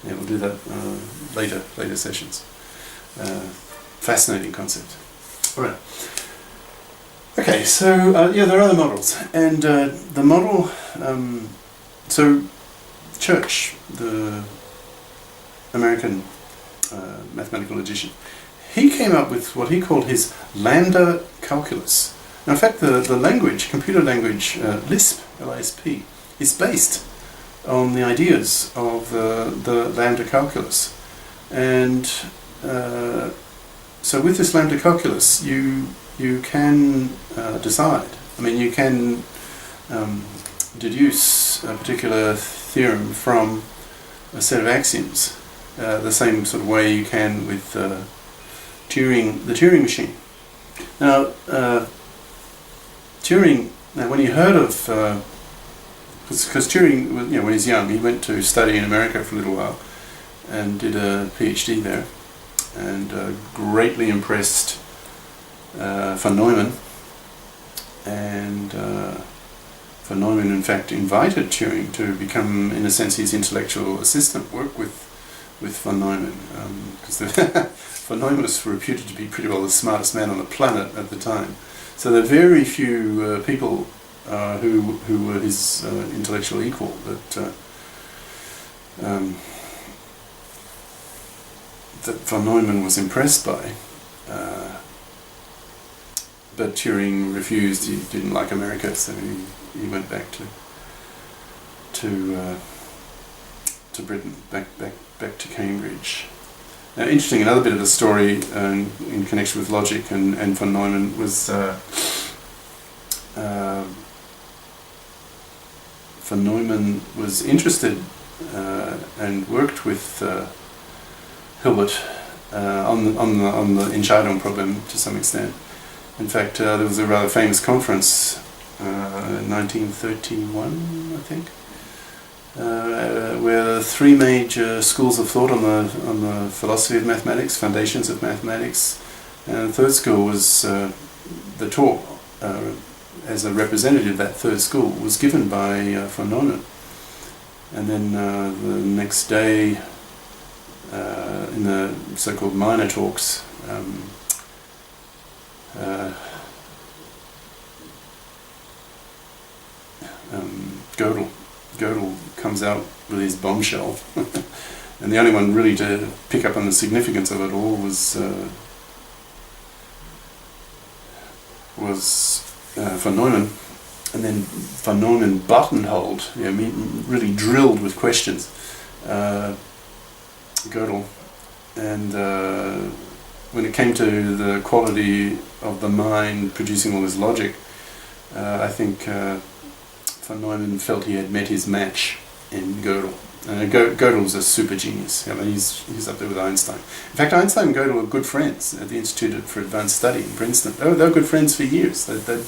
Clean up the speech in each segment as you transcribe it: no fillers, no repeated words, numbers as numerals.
Yeah, we'll do that later sessions. Fascinating concept. All right. Okay, so yeah, there are other models, and the model. So Church, the American mathematical logician, he came up with what he called his lambda calculus. Now, in fact, the language, computer language, Lisp, L-I-S-P, is based on the ideas of the lambda calculus. And so with this lambda calculus, you can decide. I mean, you can deduce a particular theorem from a set of axioms, the same sort of way you can with the Turing machine. Now, when you heard of, because Turing, when he was young, he went to study in America for a little while and did a PhD there, and greatly impressed von Neumann, and von Neumann in fact invited Turing to become, in a sense, his intellectual assistant, work with von Neumann, because von Neumann was reputed to be pretty well the smartest man on the planet at the time. So there are very few people who were his intellectual equal that von Neumann was impressed by. But Turing refused. He didn't like America, so he went back to Britain, back to Cambridge. Now, interesting, another bit of the story in connection with logic and von Neumann was von Neumann was interested and worked with Hilbert on the Entscheidung problem to some extent. In fact, there was a rather famous conference in 1931, I think, where three major schools of thought on the philosophy of mathematics, foundations of mathematics, and the third school was the talk as a representative of that third school was given by von Neumann. And then the next day, in the so-called minor talks, Gödel comes out with his bombshell, and the only one really to pick up on the significance of it all was von Neumann. And then von Neumann buttonholed, really drilled with questions, Gödel. And when it came to the quality of the mind producing all this logic, I think von Neumann felt he had met his match in Gödel. Gödel's a super genius. I mean, he's up there with Einstein. In fact, Einstein and Gödel were good friends at the Institute for Advanced Study in Princeton. They were good friends for years. They'd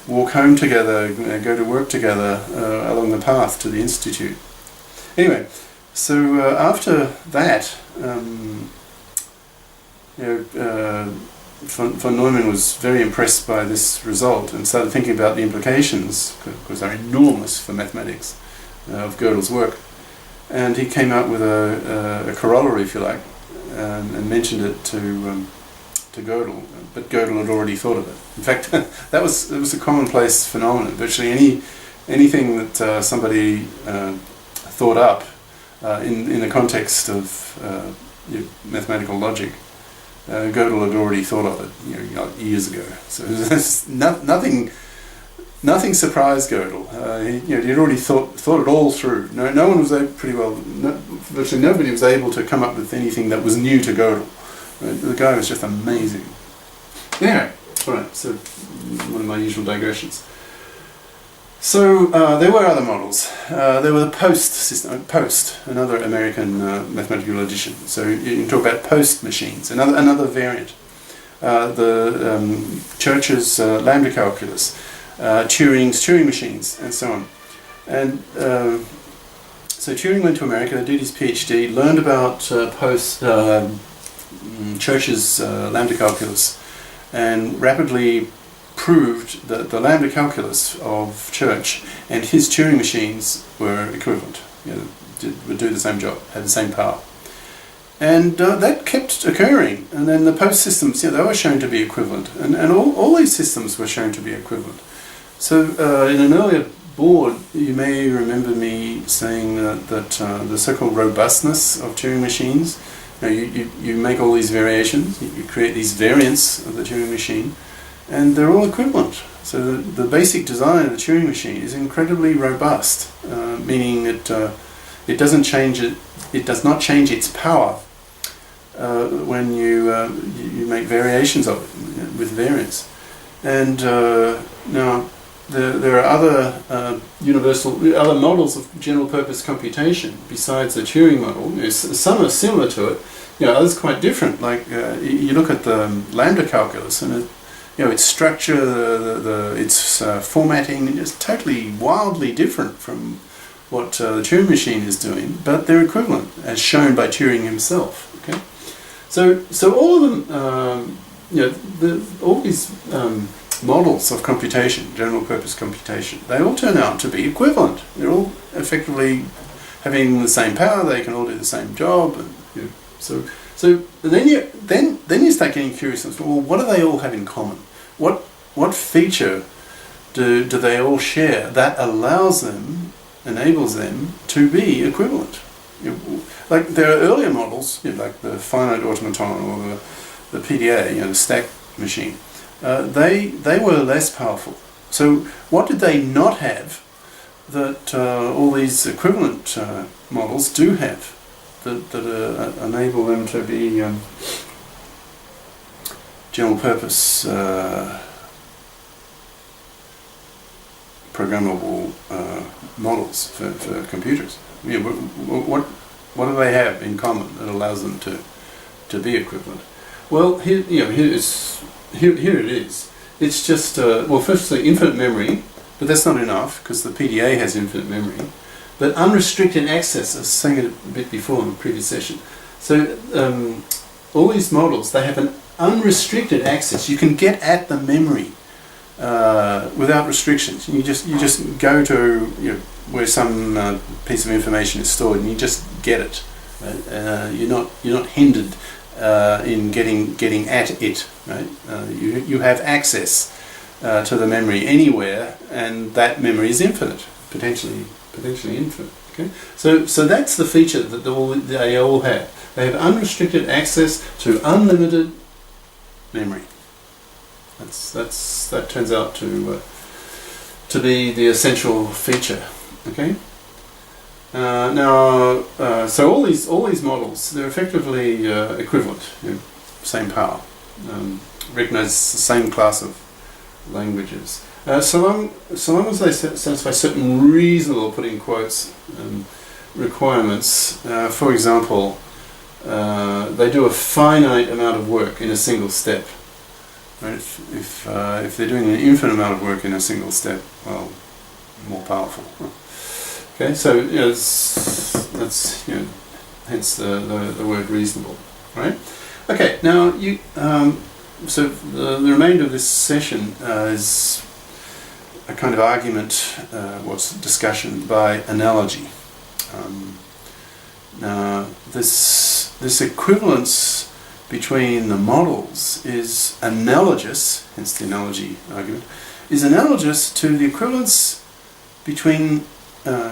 walk home together, go to work together along the path to the Institute. Anyway, so after that, von Neumann was very impressed by this result and started thinking about the implications, because they're enormous for mathematics, of Gödel's work. And he came out with a corollary, if you like, and mentioned it to Gödel, but Gödel had already thought of it. In fact, it was a commonplace phenomenon. Virtually anything that somebody thought up in the context of mathematical logic, Gödel had already thought of it, years ago. So nothing surprised Gödel. He'd already thought it all through. No one was virtually nobody was able to come up with anything that was new to Gödel. The guy was just amazing. Anyway, alright, so one of my usual digressions. So there were other models. There was a Post system, another American mathematical logician. So you can talk about Post machines, another variant. The Church's lambda calculus, Turing's Turing machines, and so on. And so Turing went to America, did his PhD, learned about Church's lambda calculus, and rapidly proved that the lambda calculus of Church and his Turing machines were equivalent. would do the same job, had the same power. And that kept occurring. And then the post systems, they were shown to be equivalent. And all these systems were shown to be equivalent. So in an earlier board, you may remember me saying that the so-called robustness of Turing machines, you make all these variations, you create these variants of the Turing machine, and they're all equivalent. So the basic design of the Turing machine is incredibly robust, meaning it doesn't change it does not change its power when you make variations of it with variants. And now there are other models of general purpose computation besides the Turing model. Some are similar to it, others quite different. Like you look at the lambda calculus, and its structure, its formatting is totally wildly different from what the Turing machine is doing, but they're equivalent, as shown by Turing himself. Okay, so all of them, all these models of computation, general purpose computation, they all turn out to be equivalent. They're all effectively having the same power. They can all do the same job. And, so then you start getting curious. Well, what do they all have in common? What feature do they all share that enables them to be equivalent? Like there are earlier models, like the finite automaton or the PDA, the stack machine. They were less powerful. So what did they not have that all these equivalent models do have that enable them to be general purpose programmable models for computers? What do they have in common that allows them to be equivalent? Well, here it is. It's just, firstly, infinite memory, but that's not enough because the PDA has infinite memory. But unrestricted access, I was saying it a bit before in the previous session. So all these models, they have an unrestricted access. You can get at the memory without restrictions. You just go to where some piece of information is stored, and you just get it. Right? You're not hindered in getting at it. Right? You have access to the memory anywhere, and that memory is infinite, potentially infinite. Okay, so that's the feature that they all have. They have unrestricted access to unlimited memory. That turns out to be the essential feature. Okay. So all these models, they're effectively equivalent, same power, recognize the same class of languages. So long as they satisfy certain reasonable, put in quotes, requirements. For example, they do a finite amount of work in a single step. Right? If they're doing an infinite amount of work in a single step, well, more powerful. Okay, so that's hence the word reasonable, right? Okay, now so the remainder of this session is a kind of argument, discussion by analogy. Now this equivalence between the models is analogous, hence the analogy argument, is analogous to the equivalence between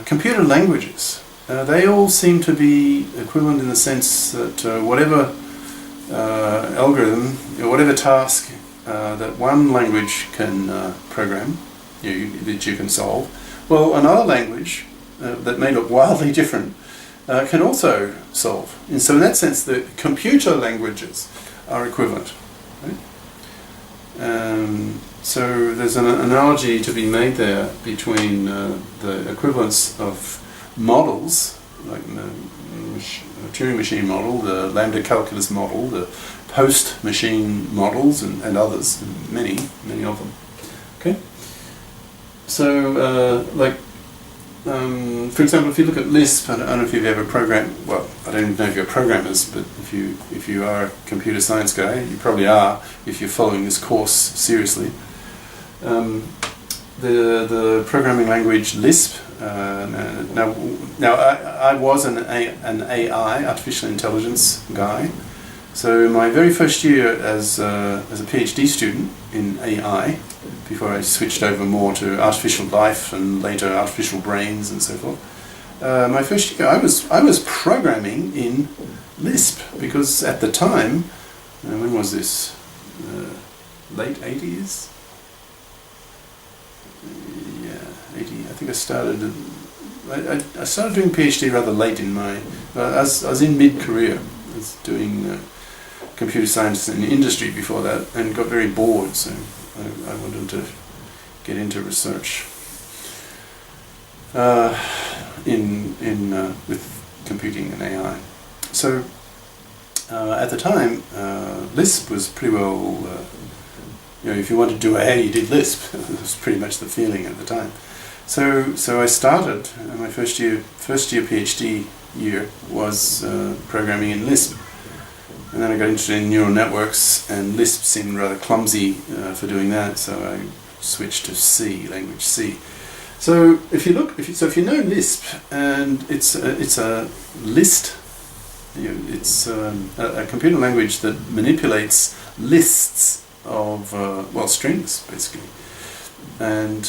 computer languages. They all seem to be equivalent in the sense that whatever algorithm, whatever task that one language can program, that you can solve, well, another language that may look wildly different can also solve. And so in that sense, the computer languages are equivalent. Right? So there's an analogy to be made there between the equivalence of models, like the Turing machine model, the lambda calculus model, the post machine models, and others, many of them. Okay. So, for example, if you look at Lisp, I don't know if you've ever programmed. Well, I don't even know if you're programmers, but if you are a computer science guy, you probably are if you're following this course seriously. the programming language Lisp. Now I was an AI, artificial intelligence guy. So my very first year as a PhD student in AI, before I switched over more to artificial life and later artificial brains and so forth, my first year I was programming in Lisp, because at the time, when was this? Late 80s? Yeah, 80. I think I started doing PhD rather late in my. I was in mid-career. I was doing computer science in industry before that, and got very bored. So I wanted to get into research with computing and AI. So at the time, Lisp was pretty well. If you wanted to do AI, you did Lisp. It was pretty much the feeling at the time. So I started my first year PhD year was programming in Lisp, and then I got interested in neural networks, and Lisp seemed rather clumsy for doing that. So I switched to C, language C. So if you know Lisp, and it's a list. It's a computer language that manipulates lists of strings basically. And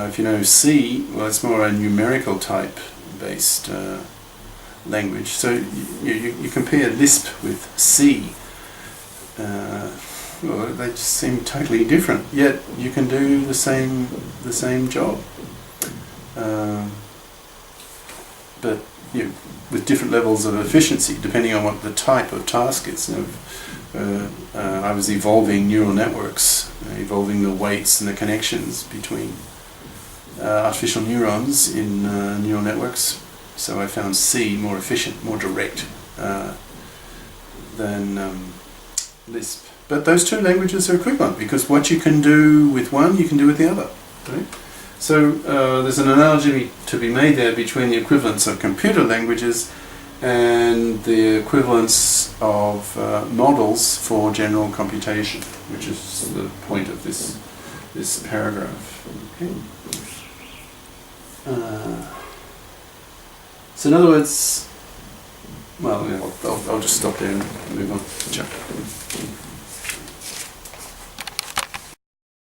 if you know C, well, it's more a numerical type based language. So you compare Lisp with C. Well, they just seem totally different. Yet you can do the same job. But with different levels of efficiency, depending on what the type of task is. I was evolving neural networks, evolving the weights and the connections between artificial neurons in neural networks. So I found C more efficient, more direct than Lisp. But those two languages are equivalent, because what you can do with one, you can do with the other. Right? So there's an analogy to be made there between the equivalence of computer languages and the equivalence of models for general computation, which is the point of this paragraph. Okay. So in other words, well, I'll just stop there and move on. Ciao.